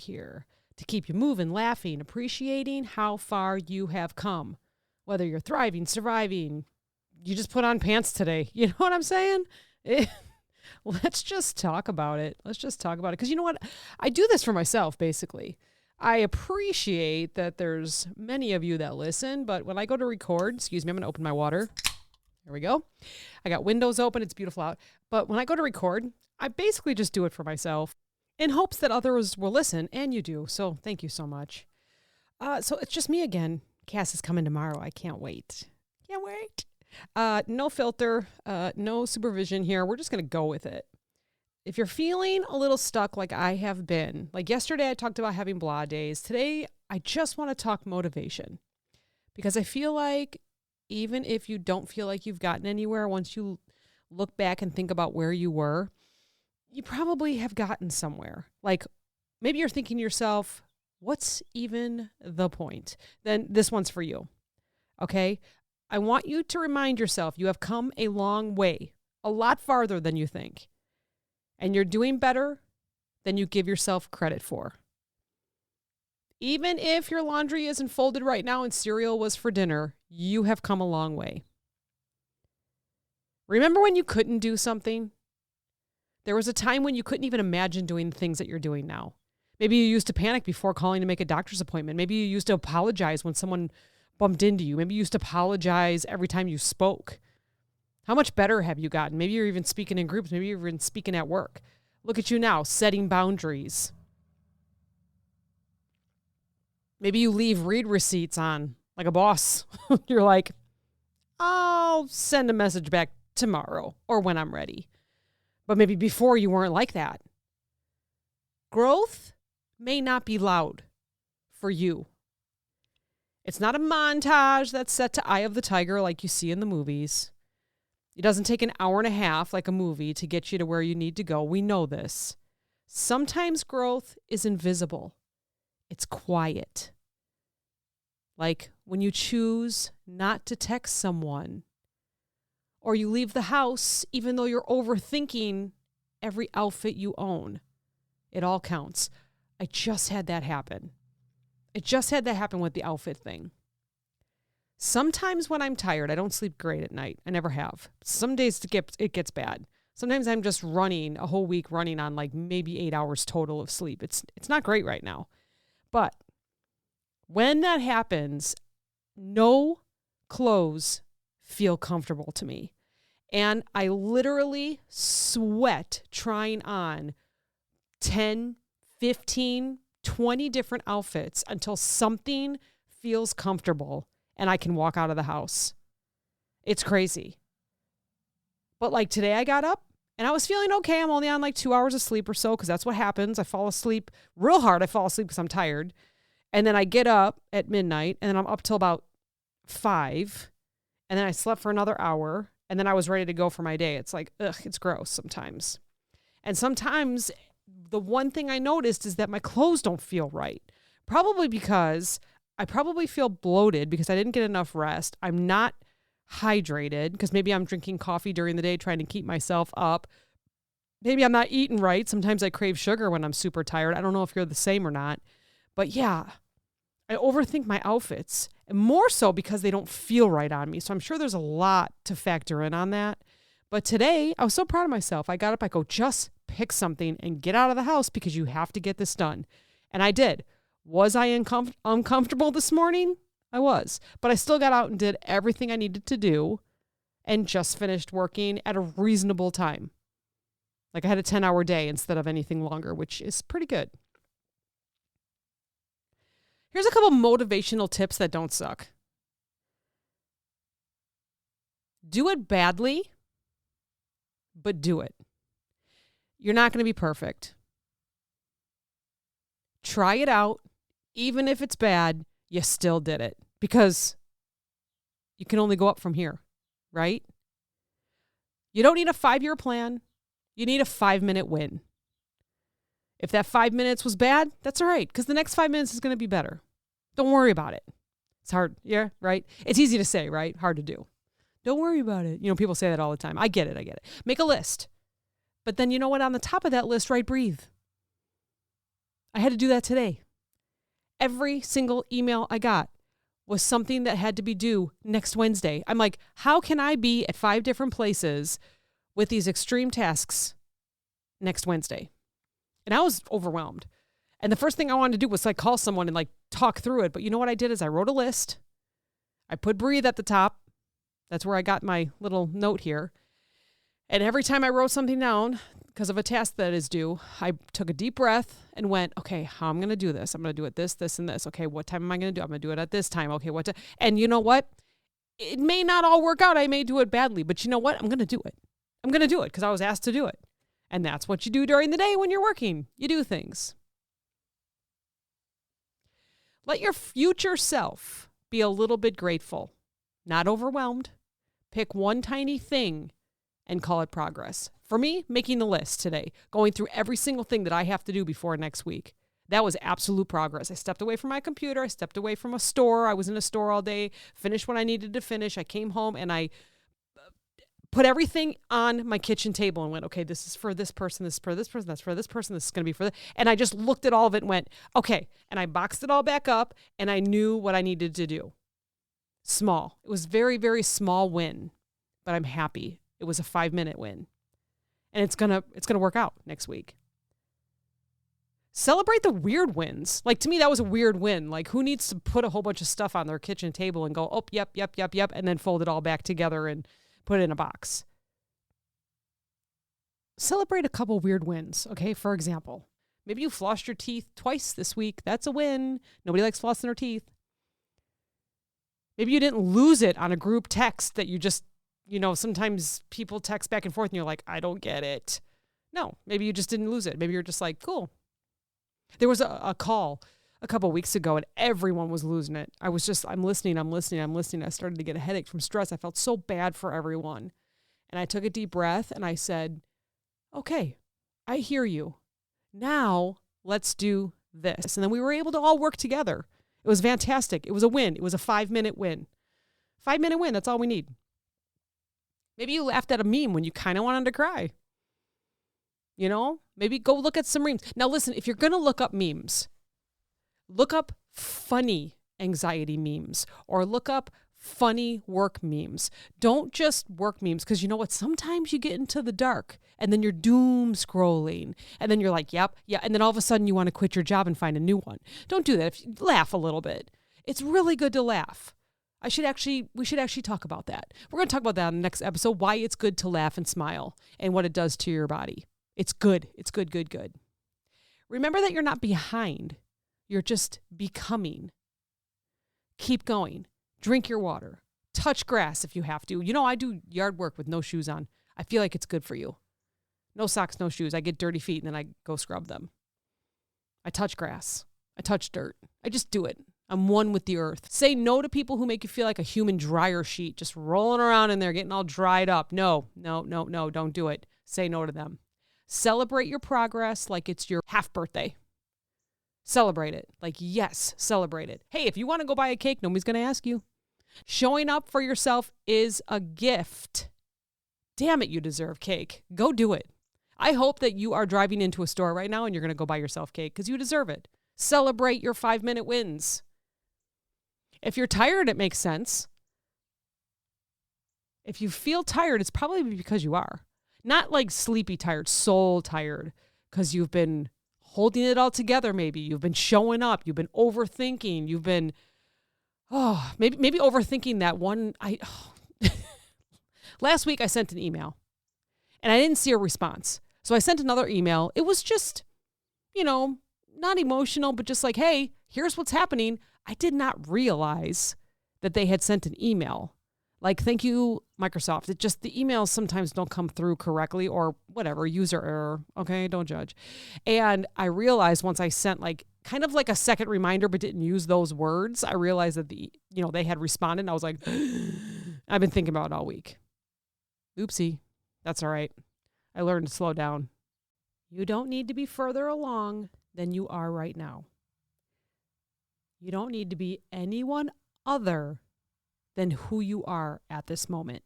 here to keep you moving, laughing, appreciating how far you have come. Whether you're thriving, surviving, you just put on pants today. You know what I'm saying? Let's just talk about it. Let's just talk about it. Because you know what? I do this for myself, basically. I appreciate that there's many of you that listen, but when I go to record, excuse me, I'm going to open my water. There we go. I got windows open. It's beautiful out. But when I go to record, I basically just do it for myself in hopes that others will listen, and you do. So thank you so much. So it's just me again. Cass is coming tomorrow. I can't wait. Can't wait. No filter, no supervision here. We're just going to go with it. If you're feeling a little stuck like I have been, like yesterday I talked about having blah days. Today, I just want to talk motivation because I feel like even if you don't feel like you've gotten anywhere, once you look back and think about where you were, you probably have gotten somewhere. Like maybe you're thinking to yourself, what's even the point? Then this one's for you. Okay? I want you to remind yourself you have come a long way, a lot farther than you think. And you're doing better than you give yourself credit for. Even if your laundry isn't folded right now and cereal was for dinner, you have come a long way. Remember when you couldn't do something? There was a time when you couldn't even imagine doing the things that you're doing now. Maybe you used to panic before calling to make a doctor's appointment. Maybe you used to apologize when someone bumped into you. Maybe you used to apologize every time you spoke. How much better have you gotten? Maybe you're even speaking in groups. Maybe you're even speaking at work. Look at you now, setting boundaries. Maybe you leave read receipts on like a boss. You're like, I'll send a message back tomorrow or when I'm ready. But maybe before you weren't like that. Growth may not be loud for you. It's not a montage that's set to Eye of the Tiger like you see in the movies. It doesn't take an hour and a half like a movie to get you to where you need to go. We know this. Sometimes growth is invisible. It's quiet. Like when you choose not to text someone, or you leave the house even though you're overthinking every outfit you own. It all counts. I just had that happen. It just had that happen with the outfit thing. Sometimes when I'm tired, I don't sleep great at night. I never have. Some days it gets bad. Sometimes I'm just running a whole week running on like maybe 8 hours total of sleep. It's not great right now. But when that happens, no clothes feel comfortable to me. And I literally sweat trying on 10, 15, 20 different outfits until something feels comfortable and I can walk out of the house. It's crazy. But like today I got up and I was feeling okay. I'm only on like 2 hours of sleep or so because that's what happens. I fall asleep real hard. I fall asleep because I'm tired. And then I get up at midnight and then I'm up till about 5. And then I slept for another hour. And then I was ready to go for my day. It's like, it's gross sometimes. And sometimes the one thing I noticed is that my clothes don't feel right. Probably because I probably feel bloated because I didn't get enough rest. I'm not hydrated because maybe I'm drinking coffee during the day trying to keep myself up. Maybe I'm not eating right. Sometimes I crave sugar when I'm super tired. I don't know if you're the same or not. But yeah, I overthink my outfits. And more so because they don't feel right on me. So I'm sure there's a lot to factor in on that. But today, I was so proud of myself. I got up, I go, just pick something and get out of the house because you have to get this done. And I did. Was I uncomfortable this morning? I was. But I still got out and did everything I needed to do and just finished working at a reasonable time. Like I had a 10-hour day instead of anything longer, which is pretty good. Here's a couple motivational tips that don't suck. Do it badly, but do it. You're not going to be perfect. Try it out. Even if it's bad, you still did it because you can only go up from here, right? You don't need a 5-year plan. You need a 5-minute win. If that 5 minutes was bad, that's all right because the next 5 minutes is going to be better. Don't worry about it. It's hard. Yeah, right? It's easy to say, right? Hard to do. Don't worry about it. You know, people say that all the time. I get it. Make a list. But then you know what? On the top of that list, write breathe. I had to do that today. Every single email I got was something that had to be due next Wednesday. I'm like, how can I be at 5 different places with these extreme tasks next Wednesday? And I was overwhelmed. And the first thing I wanted to do was like call someone and like talk through it. But you know what I did is I wrote a list. I put breathe at the top. That's where I got my little note here. And every time I wrote something down because of a task that is due, I took a deep breath and went, okay, how I'm going to do this? I'm going to do it this, this, and this. Okay, what time am I going to do? I'm going to do it at this time. Okay, what time? And you know what? It may not all work out. I may do it badly, but you know what? I'm going to do it. I'm going to do it because I was asked to do it. And that's what you do during the day when you're working. You do things. Let your future self be a little bit grateful, not overwhelmed. Pick one tiny thing and call it progress. For me, making the list today, going through every single thing that I have to do before next week. That was absolute progress. I stepped away from my computer. I stepped away from a store. I was in a store all day, finished what I needed to finish. I came home and I put everything on my kitchen table and went, okay, this is for this person, this is for this person, that's for this person, this is going to be for this. And I just looked at all of it and went, okay. And I boxed it all back up and I knew what I needed to do. Small. It was very, very small win, but I'm happy. It was a 5-minute win. And it's gonna work out next week. Celebrate the weird wins. Like, to me, that was a weird win. Like, who needs to put a whole bunch of stuff on their kitchen table and go, oh, yep, and then fold it all back together and put it in a box? Celebrate a couple weird wins, okay? For example, maybe you flossed your teeth twice this week. That's a win. Nobody likes flossing their teeth. Maybe you didn't lose it on a group text that you just, sometimes people text back and forth and you're like, I don't get it. No, maybe you just didn't lose it. Maybe you're just like, cool. There was a call a couple of weeks ago and everyone was losing it. I'm listening. I started to get a headache from stress. I felt so bad for everyone. And I took a deep breath and I said, okay, I hear you. Now let's do this. And then we were able to all work together. It was fantastic. It was a win. It was a 5-minute win. 5-minute win. That's all we need. Maybe you laughed at a meme when you kind of wanted to cry. Maybe go look at some memes. Now listen, if you're going to look up memes, look up funny anxiety memes or look up funny work memes. Don't just work memes, because you know what? Sometimes you get into the dark and then you're doom scrolling and then you're like, yep, yeah. And then all of a sudden you want to quit your job and find a new one. Don't do that. Laugh a little bit. It's really good to laugh. We should actually talk about that. We're going to talk about that in the next episode, why it's good to laugh and smile and what it does to your body. It's good. It's good, good, good. Remember that you're not behind. You're just becoming. Keep going. Drink your water. Touch grass if you have to. I do yard work with no shoes on. I feel like it's good for you. No socks, no shoes. I get dirty feet and then I go scrub them. I touch grass. I touch dirt. I just do it. I'm one with the earth. Say no to people who make you feel like a human dryer sheet, just rolling around in there, getting all dried up. No, don't do it. Say no to them. Celebrate your progress like it's your half birthday. Celebrate it. Like, yes, celebrate it. Hey, if you want to go buy a cake, nobody's going to ask you. Showing up for yourself is a gift. Damn it, you deserve cake. Go do it. I hope that you are driving into a store right now and you're going to go buy yourself cake because you deserve it. Celebrate your 5-minute wins. If you're tired, it makes sense. If you feel tired, it's probably because you are. Not like sleepy tired, soul tired, because you've been holding it all together maybe. You've been showing up. You've been overthinking. You've been, maybe overthinking that one. Last week I sent an email and I didn't see a response. So I sent another email. It was just, not emotional, but just like, hey, here's what's happening. I did not realize that they had sent an email. Like, thank you, Microsoft. The emails sometimes don't come through correctly or whatever, user error. Okay, don't judge. And I realized once I sent kind of like a second reminder, but didn't use those words, I realized that they had responded. And I was like, I've been thinking about it all week. Oopsie. That's all right. I learned to slow down. You don't need to be further along than you are right now. You don't need to be anyone other than who you are at this moment.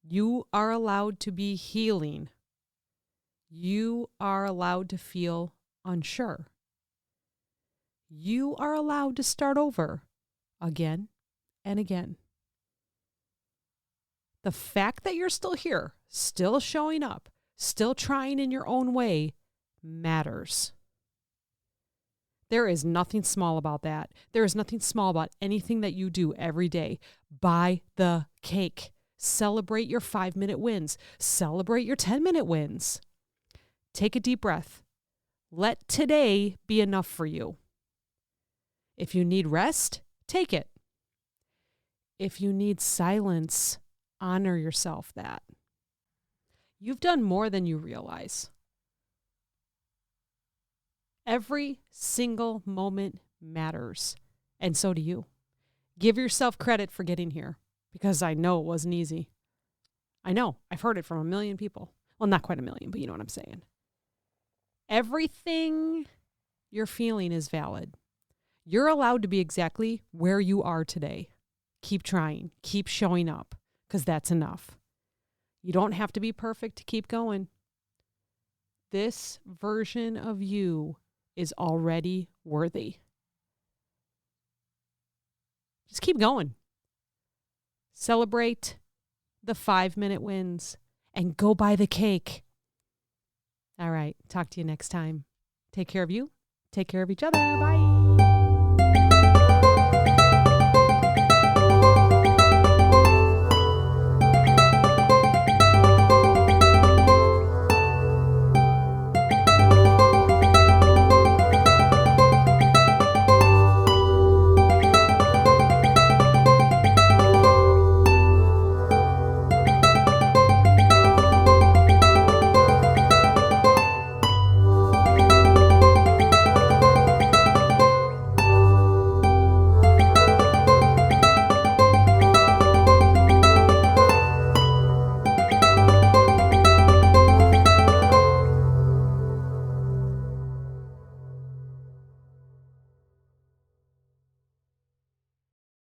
You are allowed to be healing. You are allowed to feel unsure. You are allowed to start over again and again. The fact that you're still here, still showing up, still trying in your own way matters. There is nothing small about that. There is nothing small about anything that you do every day. Buy the cake. Celebrate your 5-minute wins. Celebrate your 10-minute wins. Take a deep breath. Let today be enough for you. If you need rest, take it. If you need silence, honor yourself that. You've done more than you realize. Every single moment matters, and so do you. Give yourself credit for getting here, because I know it wasn't easy. I know. I've heard it from a million people. Well, not quite a million, but you know what I'm saying. Everything you're feeling is valid. You're allowed to be exactly where you are today. Keep trying. Keep showing up, because that's enough. You don't have to be perfect to keep going. This version of you is already worthy. Just keep going. Celebrate the 5-minute wins and go buy the cake. All right. Talk to you next time. Take care of you. Take care of each other. Bye.